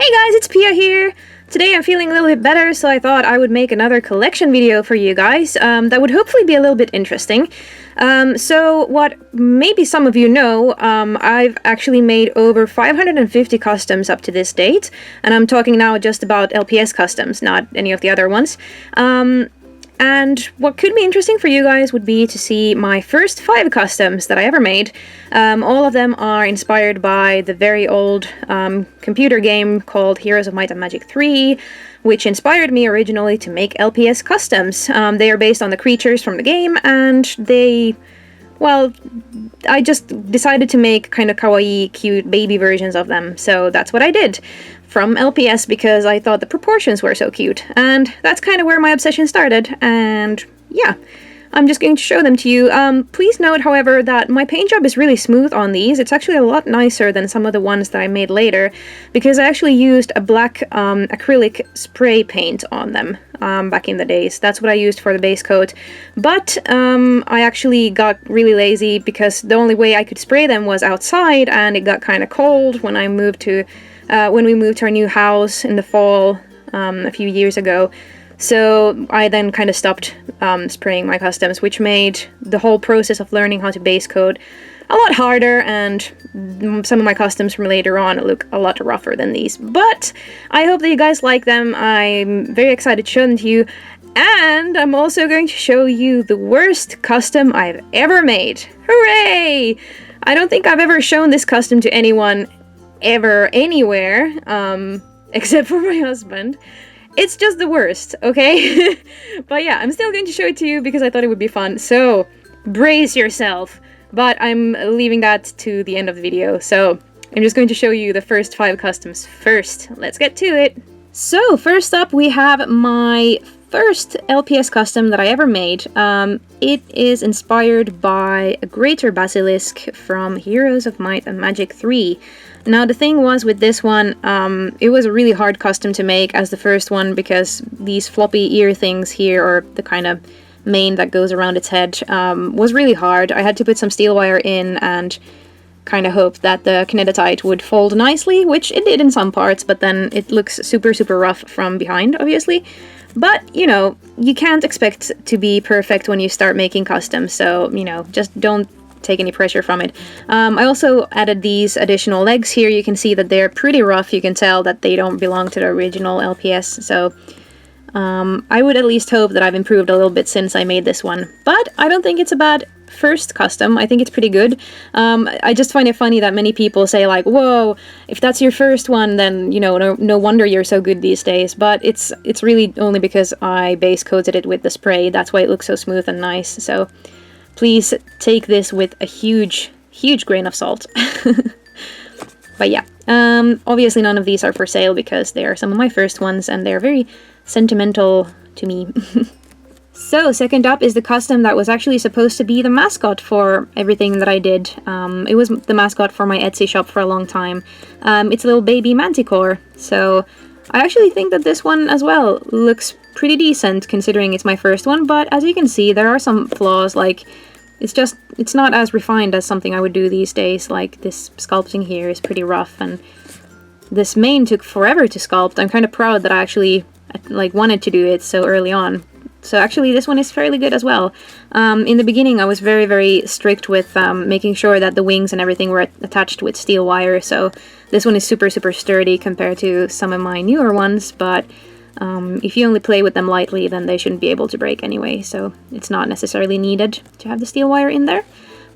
Hey guys, it's Pia here! Today I'm feeling a little bit better, so I thought I would make another collection video for you guys that would hopefully be a little bit interesting. So what maybe some of you know, I've actually made over 550 customs up to this date, and I'm talking now just about LPS customs, not any of the other ones. And what could be interesting for you guys would be to see my first 5 customs that I ever made. All of them are inspired by the very old computer game called Heroes of Might and Magic 3, which inspired me originally to make LPS customs. They are based on the creatures from the game, and well, I just decided to make kind of kawaii, cute baby versions of them, so that's what I did. From LPS because I thought the proportions were so cute, and that's kind of where my obsession started, and yeah, I'm just going to show them to you. Please note, however, that my paint job is really smooth on these. It's actually a lot nicer than some of the ones that I made later, because I actually used a black acrylic spray paint on them back in the days. That's what I used for the base coat, but I actually got really lazy because the only way I could spray them was outside, and it got kind of cold when I moved to when we moved to our new house in the fall a few years ago. So I then kind of stopped spraying my customs, which made the whole process of learning how to base coat a lot harder, and some of my customs from later on look a lot rougher than these. But I hope that you guys like them. I'm very excited to show them to you, and I'm also going to show you the worst custom I've ever made. Hooray! I don't think I've ever shown this custom to anyone ever anywhere except for my husband. It's just the worst, okay? But yeah, I'm still going to show it to you because I thought it would be fun, so brace yourself. But I'm leaving that to the end of the video, so I'm just going to show you the first 5 customs first. Let's get to it. So first up we have my first LPS custom that I ever made. It is inspired by a greater basilisk from Heroes of Might and Magic 3. Now the thing was with this one, it was a really hard custom to make as the first one, because these floppy ear things here, or the kind of mane that goes around its head, was really hard. I had to put some steel wire in and kind of hope that the kinetitite would fold nicely, which it did in some parts, but then it looks super rough from behind, obviously. But, you know, you can't expect to be perfect when you start making customs, so, you know, just don't take any pressure from it. I also added these additional legs here. You can see that they're pretty rough. You can tell that they don't belong to the original LPS, so I would at least hope that I've improved a little bit since I made this one. But I don't think it's a bad first custom. I think it's pretty good. I just find it funny that many people say like, whoa, if that's your first one, then, you know, no wonder you're so good these days. But it's really only because I base coated it with the spray. That's why it looks so smooth and nice. So please take this with a huge grain of salt. But yeah, obviously none of these are for sale because they are some of my first ones and they're very sentimental to me. So second up is the custom that was actually supposed to be the mascot for everything that I did. It was the mascot for my Etsy shop for a long time. It's a little baby Manticore. So I actually think that this one as well looks pretty decent considering it's my first one, but as you can see there are some flaws. Like, it's not as refined as something I would do these days. Like, this sculpting here is pretty rough, and this mane took forever to sculpt. I'm kind of proud that I actually wanted to do it so early on. So actually this one is fairly good as well. In the beginning I was very strict with making sure that the wings and everything were attached with steel wire, so this one is super sturdy compared to some of my newer ones, but if you only play with them lightly then they shouldn't be able to break anyway, so it's not necessarily needed to have the steel wire in there.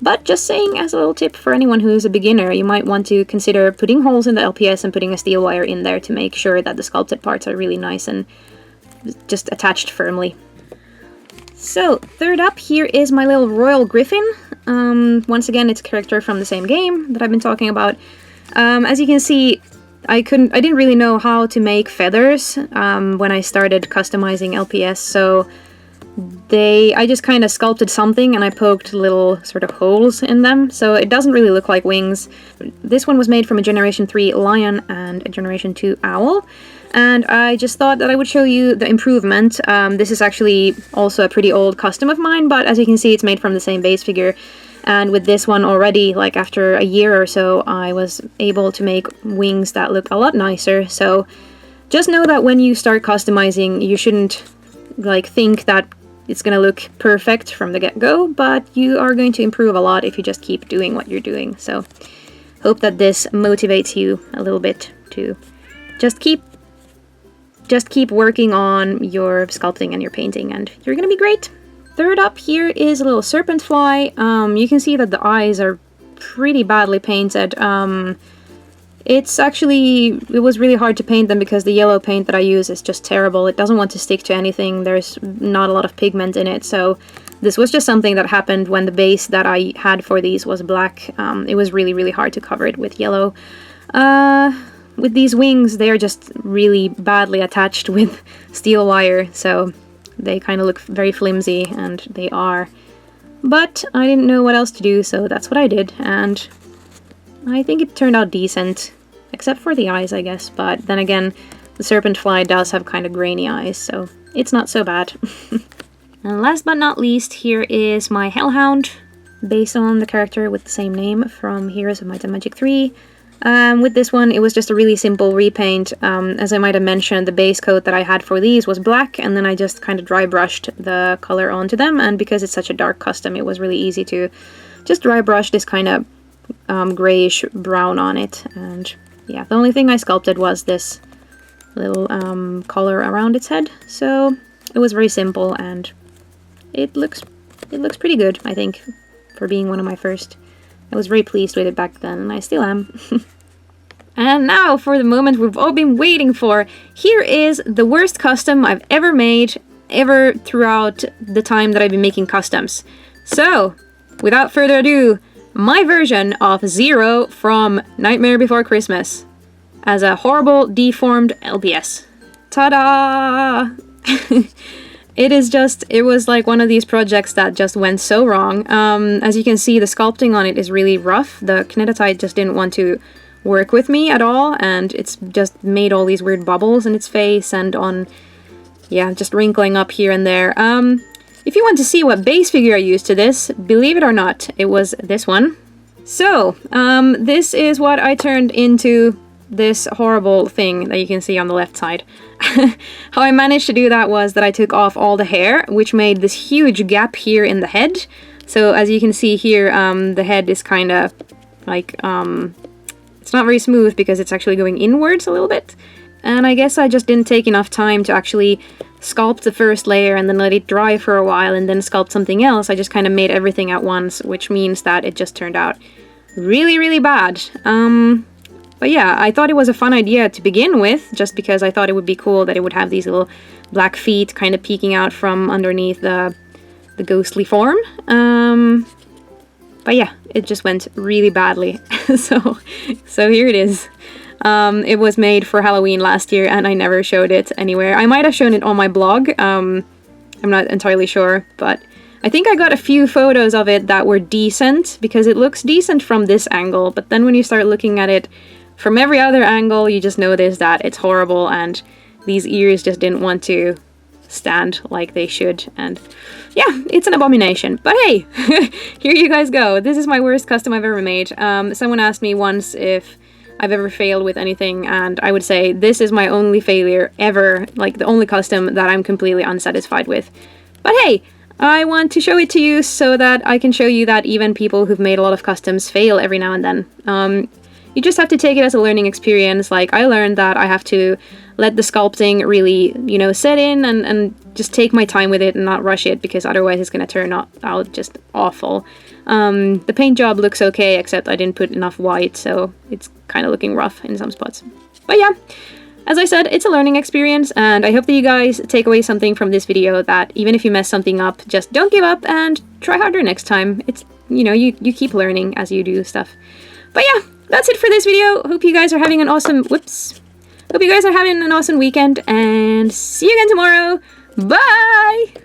But just saying, as a little tip for anyone who is a beginner, you might want to consider putting holes in the LPS and putting a steel wire in there to make sure that the sculpted parts are really nice and just attached firmly. So, third up here is my little royal Griffon. Once again, it's a character from the same game that I've been talking about. As you can see, I didn't really know how to make feathers when I started customizing LPS, so I just kind of sculpted something and I poked little sort of holes in them, so it doesn't really look like wings. This one was made from a Generation 3 lion and a Generation 2 owl, and I just thought that I would show you the improvement. This is actually also a pretty old custom of mine, but as you can see it's made from the same base figure. And with this one already, like after a year or so, I was able to make wings that look a lot nicer. So just know that when you start customizing, you shouldn't like think that it's gonna look perfect from the get-go, but you are going to improve a lot if you just keep doing what you're doing. So hope that this motivates you a little bit to just keep working on your sculpting and your painting, and you're gonna be great. Third up here is a little Serpent Fly. You can see that the eyes are pretty badly painted. It was really hard to paint them because the yellow paint that I use is just terrible. It doesn't want to stick to anything. There's not a lot of pigment in it, so this was just something that happened when the base that I had for these was black. It was really, really hard to cover it with yellow. With these wings, they're just really badly attached with steel wire, so they kind of look very flimsy, and they are. But I didn't know what else to do, so that's what I did, and I think it turned out decent, except for the eyes, I guess. But then again, the Serpent Fly does have kind of grainy eyes, so it's not so bad. And last but not least, here is my Hellhound, based on the character with the same name from Heroes of Might and Magic 3. With this one, it was just a really simple repaint. As I might have mentioned, the base coat that I had for these was black, and then I just kind of dry brushed the color onto them, and because it's such a dark custom, it was really easy to just dry brush this kind of grayish brown on it. And yeah, the only thing I sculpted was this little collar around its head, so it was very simple, and it looks pretty good, I think, for being one of my first. I was very pleased with it back then, and I still am. And now for the moment we've all been waiting for. Here is the worst custom I've ever made, ever throughout the time that I've been making customs. So, without further ado, my version of Xero from Nightmare Before Christmas as a horrible, deformed LPS. Ta-da! It was like one of these projects that just went so wrong. As you can see, the sculpting on it is really rough. The kinetite just didn't want to work with me at all, and it's just made all these weird bubbles in its face and on, yeah, just wrinkling up here and there. If you want to see what base figure I used to this, believe it or not, it was this one. So, this is what I turned into this horrible thing that you can see on the left side. How I managed to do that was that I took off all the hair, which made this huge gap here in the head. So as you can see here, the head is kind of like, it's not very smooth because it's actually going inwards a little bit. And I guess I just didn't take enough time to actually sculpt the first layer and then let it dry for a while and then sculpt something else. I just kind of made everything at once, which means that it just turned out really, really bad. But yeah, I thought it was a fun idea to begin with, just because I thought it would be cool that it would have these little black feet kind of peeking out from underneath the ghostly form. But yeah, it just went really badly. so here it is. It was made for Halloween last year, and I never showed it anywhere. I might have shown it on my blog. I'm not entirely sure, but I think I got a few photos of it that were decent, because it looks decent from this angle, but then when you start looking at it from every other angle, you just notice that it's horrible, and these ears just didn't want to stand like they should, and yeah, it's an abomination. But hey, here you guys go. This is my worst custom I've ever made. Someone asked me once if I've ever failed with anything, and I would say this is my only failure ever, like the only custom that I'm completely unsatisfied with. But hey, I want to show it to you so that I can show you that even people who've made a lot of customs fail every now and then. You just have to take it as a learning experience. Like, I learned that I have to let the sculpting really, you know, set in and just take my time with it and not rush it, because otherwise it's going to turn out just awful. The paint job looks okay, except I didn't put enough white, so it's kind of looking rough in some spots. But yeah, as I said, it's a learning experience, and I hope that you guys take away something from this video, that even if you mess something up, just don't give up and try harder next time. It's, you know, you keep learning as you do stuff. But yeah, that's it for this video. Hope you guys are having an awesome, Hope you guys are having an awesome weekend, and see you again tomorrow. Bye!